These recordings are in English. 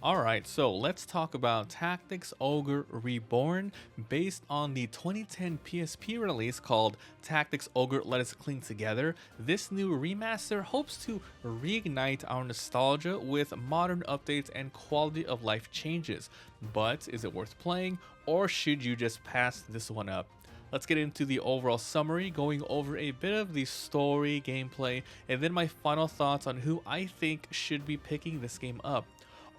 Alright, so let's talk about Tactics Ogre Reborn, based on the 2010 PSP release called Tactics Ogre Let Us Cling Together. This new remaster hopes to reignite our nostalgia with modern updates and quality of life changes. But is it worth playing, or should you just pass this one up? Let's get into the overall summary, going over a bit of the story, gameplay, and then my final thoughts on who I think should be picking this game up.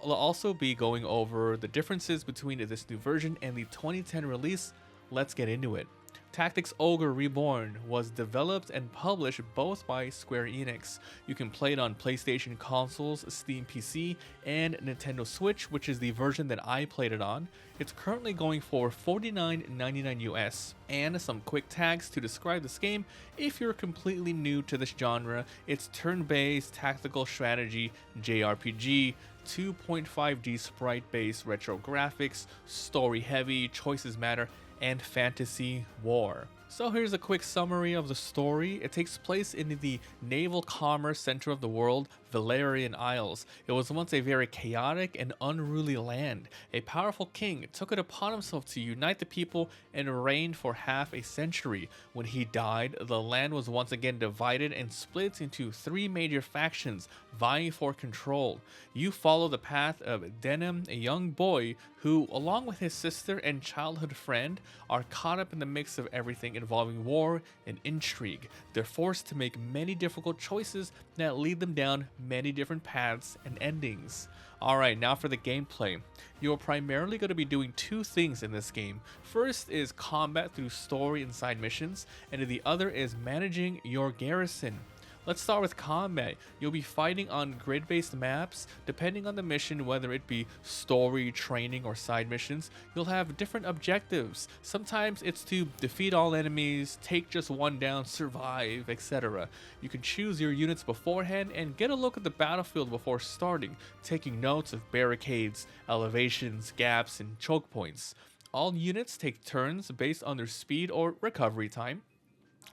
I'll also be going over the differences between this new version and the 2010 release. Let's get into it. Tactics Ogre Reborn was developed and published both by Square Enix. You can play it on PlayStation consoles, Steam PC, and Nintendo Switch, which is the version that I played it on. It's currently going for $49.99 US. And some quick tags to describe this game if you're completely new to this genre. It's turn-based tactical strategy JRPG, 2.5D sprite-based retro graphics, story-heavy, choices matter, and fantasy war. So here's a quick summary of the story. It takes place in the naval commerce center of the world, Valerian Isles. It was once a very chaotic and unruly land. A powerful king took it upon himself to unite the people and reign for half a century. When he died, the land was once again divided and split into three major factions vying for control. You follow the path of Denim, a young boy who, along with his sister and childhood friend, are caught up in the mix of everything involving war and intrigue. They're forced to make many difficult choices that lead them down many different paths and endings. Alright, now for the gameplay. You're primarily going to be doing two things in this game. First is combat through story and side missions, and the other is managing your garrison. Let's start with combat. You'll be fighting on grid-based maps. Depending on the mission, whether it be story, training, or side missions, you'll have different objectives. Sometimes it's to defeat all enemies, take just one down, survive, etc. You can choose your units beforehand and get a look at the battlefield before starting, taking notes of barricades, elevations, gaps, and choke points. All units take turns based on their speed or recovery time,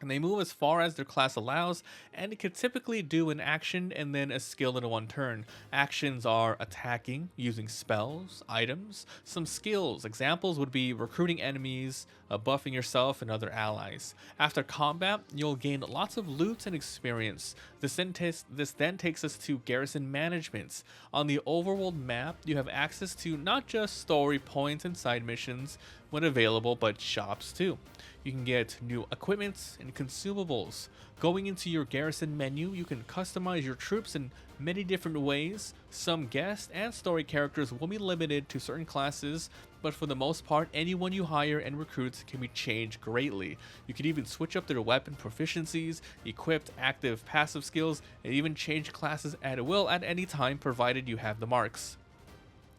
and they move as far as their class allows, and it can typically do an action and then a skill in one turn. Actions are attacking, using spells, items, some skills. Examples would be recruiting enemies, buffing yourself and other allies. After combat, you'll gain lots of loot and experience. This then takes us to garrison management. On the overworld map, you have access to not just story points and side missions when available, but shops too. You can get new equipment and consumables. Going into your garrison menu, you can customize your troops in many different ways. Some guest and story characters will be limited to certain classes, but for the most part, anyone you hire and recruit can be changed greatly. You can even switch up their weapon proficiencies, equip active passive skills, and even change classes at will at any time, provided you have the marks.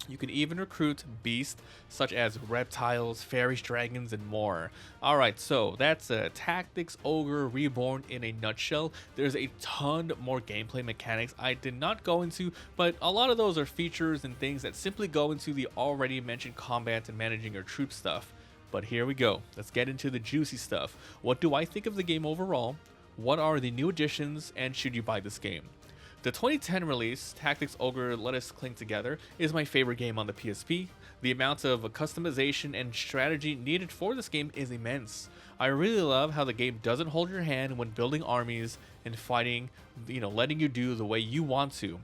You can even recruit beasts such as reptiles, fairies, dragons, and more. Alright, so that's Tactics Ogre Reborn in a nutshell. There's a ton more gameplay mechanics I did not go into, but a lot of those are features and things that simply go into the already mentioned combat and managing your troop stuff. But here we go. Let's get into the juicy stuff. What do I think of the game overall? What are the new additions, and should you buy this game? The 2010 release, Tactics Ogre Let Us Cling Together, is my favorite game on the PSP. The amount of customization and strategy needed for this game is immense. I really love how the game doesn't hold your hand when building armies and fighting, letting you do the way you want to.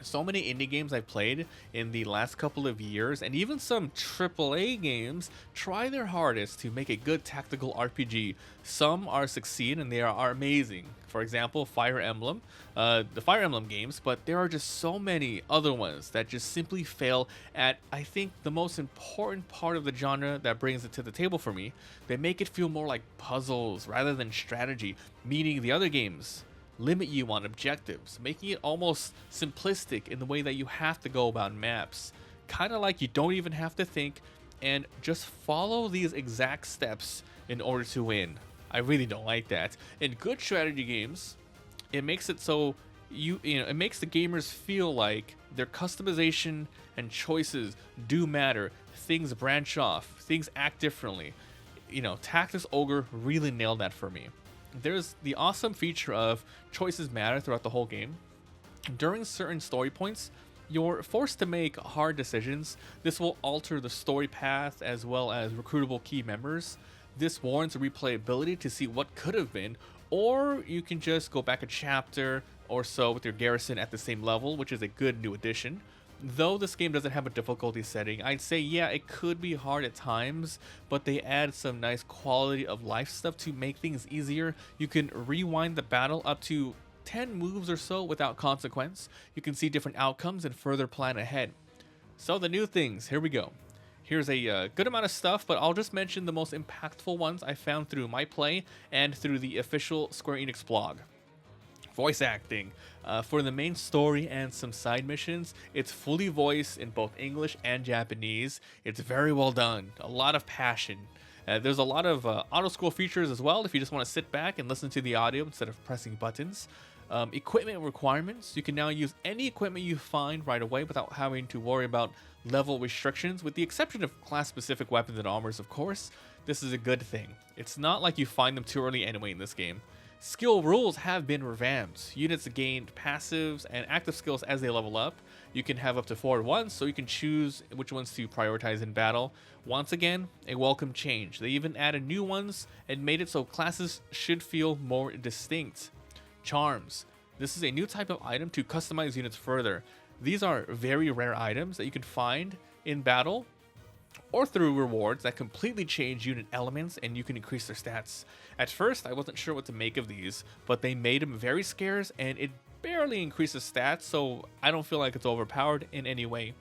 So many indie games I've played in the last couple of years, and even some AAA games, try their hardest to make a good tactical RPG. Some are succeed and they are amazing. For example, Fire Emblem, the Fire Emblem games, but there are just so many other ones that just simply fail at, I think, the most important part of the genre that brings it to the table for me. They make it feel more like puzzles rather than strategy, meaning the other games limit you on objectives, making it almost simplistic in the way that you have to go about maps. Kind of like you don't even have to think and just follow these exact steps in order to win. I really don't like that. In good strategy games, it makes it so it makes the gamers feel like their customization and choices do matter. Things branch off, things act differently. Tactics Ogre really nailed that for me. There's the awesome feature of choices matter throughout the whole game. During certain story points, You're forced to make hard decisions. This will alter the story path as well as recruitable key members. This warrants replayability to see what could have been, or you can just go back a chapter or so with your garrison at the same level, which is a good new addition. Though this game doesn't have a difficulty setting, I'd say yeah, it could be hard at times, but they add some nice quality of life stuff to make things easier. You can rewind the battle up to 10 moves or so without consequence. You can see different outcomes and further plan ahead. So the new things, here we go. Here's a good amount of stuff, but I'll just mention the most impactful ones I found through my play and through the official Square Enix blog. Voice acting. For the main story and some side missions, it's fully voiced in both English and Japanese. It's very well done. A lot of passion. There's a lot of auto-scroll features as well if you just want to sit back and listen to the audio instead of pressing buttons. Equipment requirements. You can now use any equipment you find right away without having to worry about level restrictions, with the exception of class-specific weapons and armors, of course. This is a good thing. It's not like you find them too early anyway in this game. Skill rules have been revamped. Units gained passives and active skills as they level up. You can have up to 4 at once, so you can choose which ones to prioritize in battle. Once again, a welcome change. They even added new ones and made it so classes should feel more distinct. Charms. This is a new type of item to customize units further. These are very rare items that you can find in battle or through rewards that completely change unit elements and you can increase their stats. At first, I wasn't sure what to make of these, but they made them very scarce and it barely increases stats, so I don't feel like it's overpowered in any way.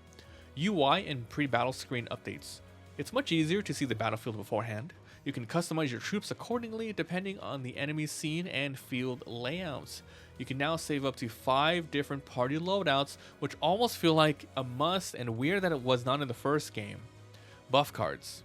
UI and pre-battle screen updates. It's much easier to see the battlefield beforehand. You can customize your troops accordingly depending on the enemy scene and field layouts. You can now save up to 5 different party loadouts, which almost feel like a must and weird that it was not in the first game. Buff cards.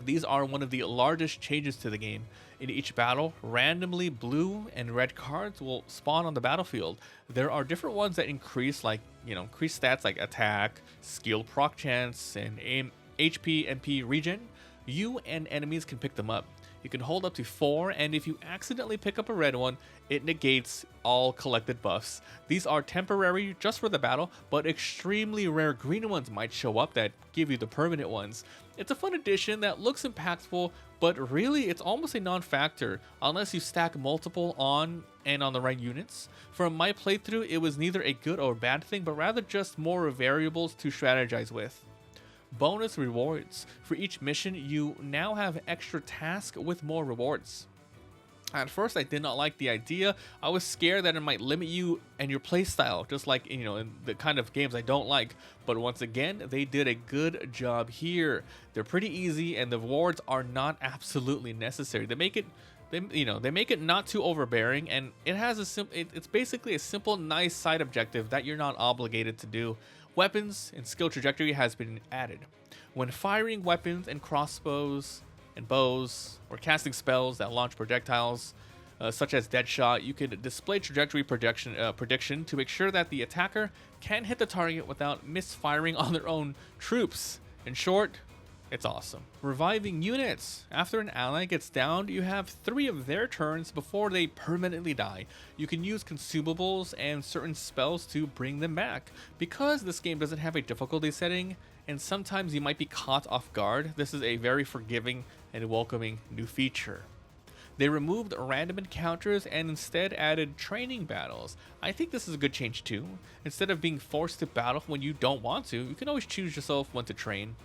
These are one of the largest changes to the game. In each battle, randomly blue and red cards will spawn on the battlefield. There are different ones that increase stats like attack, skill proc chance, and aim, HP, MP regen. You and enemies can pick them up. You can hold up to 4, and if you accidentally pick up a red one, it negates all collected buffs. These are temporary just for the battle, but extremely rare green ones might show up that give you the permanent ones. It's a fun addition that looks impactful, but really it's almost a non-factor unless you stack multiple on the right units. From my playthrough, it was neither a good or bad thing, but rather just more variables to strategize with. Bonus rewards. For each mission, you now have extra tasks with more rewards. At first, I did not like the idea. I was scared that it might limit you and your playstyle, just like in the kind of games I don't like. But once again, they did a good job here. They're pretty easy, and the rewards are not absolutely necessary. They make it not too overbearing, and it has it's basically a simple, nice side objective that you're not obligated to do. Weapons and skill trajectory has been added. When firing weapons and crossbows and bows or casting spells that launch projectiles, such as Deadshot, you can display trajectory prediction to make sure that the attacker can hit the target without misfiring on their own troops. In short, it's awesome. Reviving units. After an ally gets downed, you have 3 of their turns before they permanently die. You can use consumables and certain spells to bring them back. Because this game doesn't have a difficulty setting, and sometimes you might be caught off guard, this is a very forgiving and welcoming new feature. They removed random encounters and instead added training battles. I think this is a good change too. Instead of being forced to battle when you don't want to, you can always choose yourself when to train.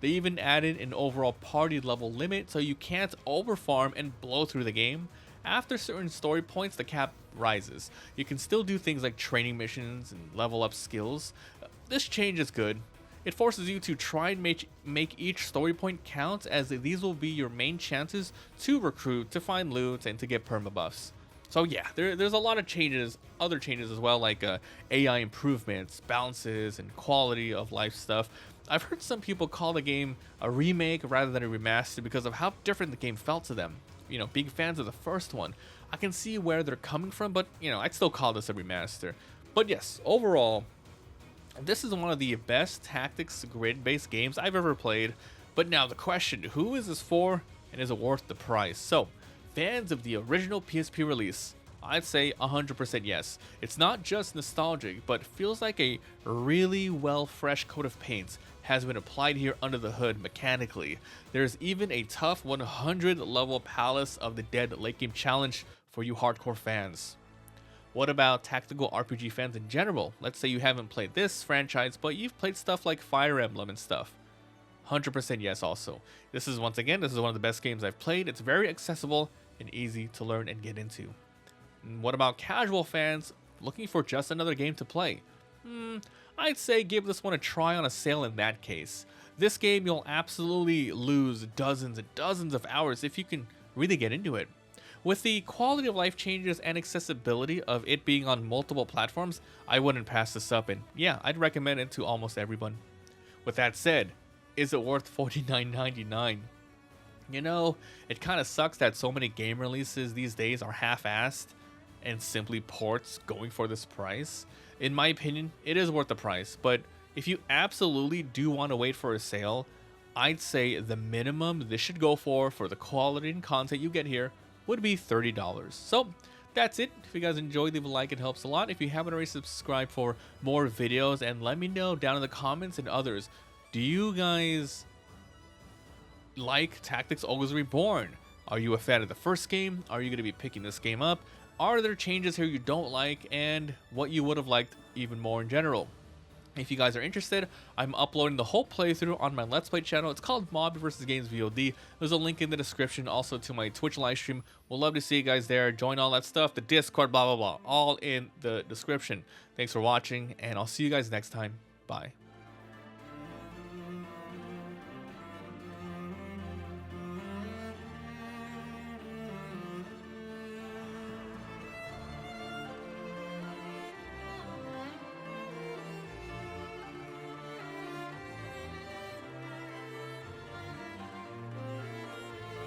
They even added an overall party level limit so you can't overfarm and blow through the game. After certain story points, the cap rises. You can still do things like training missions and level up skills. This change is good. It forces you to try and make each story point count, as these will be your main chances to recruit, to find loot, and to get perma buffs. So yeah, there's a lot of changes, other changes as well, like AI improvements, balances, and quality of life stuff. I've heard some people call the game a remake rather than a remaster because of how different the game felt to them. Being fans of the first one, I can see where they're coming from, but I'd still call this a remaster. But yes, overall, this is one of the best tactics grid-based games I've ever played. But now the question, who is this for, and is it worth the price? So, fans of the original PSP release, I'd say 100% yes. It's not just nostalgic, but feels like a really well fresh coat of paint has been applied here under the hood mechanically. There's even a tough 100 level Palace of the Dead late game challenge for you hardcore fans. What about tactical RPG fans in general? Let's say you haven't played this franchise, but you've played stuff like Fire Emblem and stuff. 100% yes also. This is one of the best games I've played. It's very accessible and easy to learn and get into. And what about casual fans looking for just another game to play? I'd say give this one a try on a sale in that case. This game you'll absolutely lose dozens and dozens of hours if you can really get into it. With the quality of life changes and accessibility of it being on multiple platforms, I wouldn't pass this up, and yeah, I'd recommend it to almost everyone. With that said, is it worth $49.99? You know, it kind of sucks that so many game releases these days are half-assed and simply ports going for this price. In my opinion, it is worth the price, but if you absolutely do want to wait for a sale, I'd say the minimum this should go for the quality and content you get here would be $30. So that's it. If you guys enjoyed, leave a like, it helps a lot. If you haven't already, subscribe for more videos, and let me know down in the comments and others, do you guys like Tactics Ogre Reborn? Are you a fan of the first game? Are you going to be picking this game up? Are there changes here you don't like, and what you would have liked even more in general? If you guys are interested, I'm uploading the whole playthrough on my Let's Play channel. It's called MabiVsGames VOD. There's a link in the description, also to my Twitch livestream. We'll love to see you guys there. Join all that stuff, the Discord, blah, blah, blah, all in the description. Thanks for watching, and I'll see you guys next time. Bye.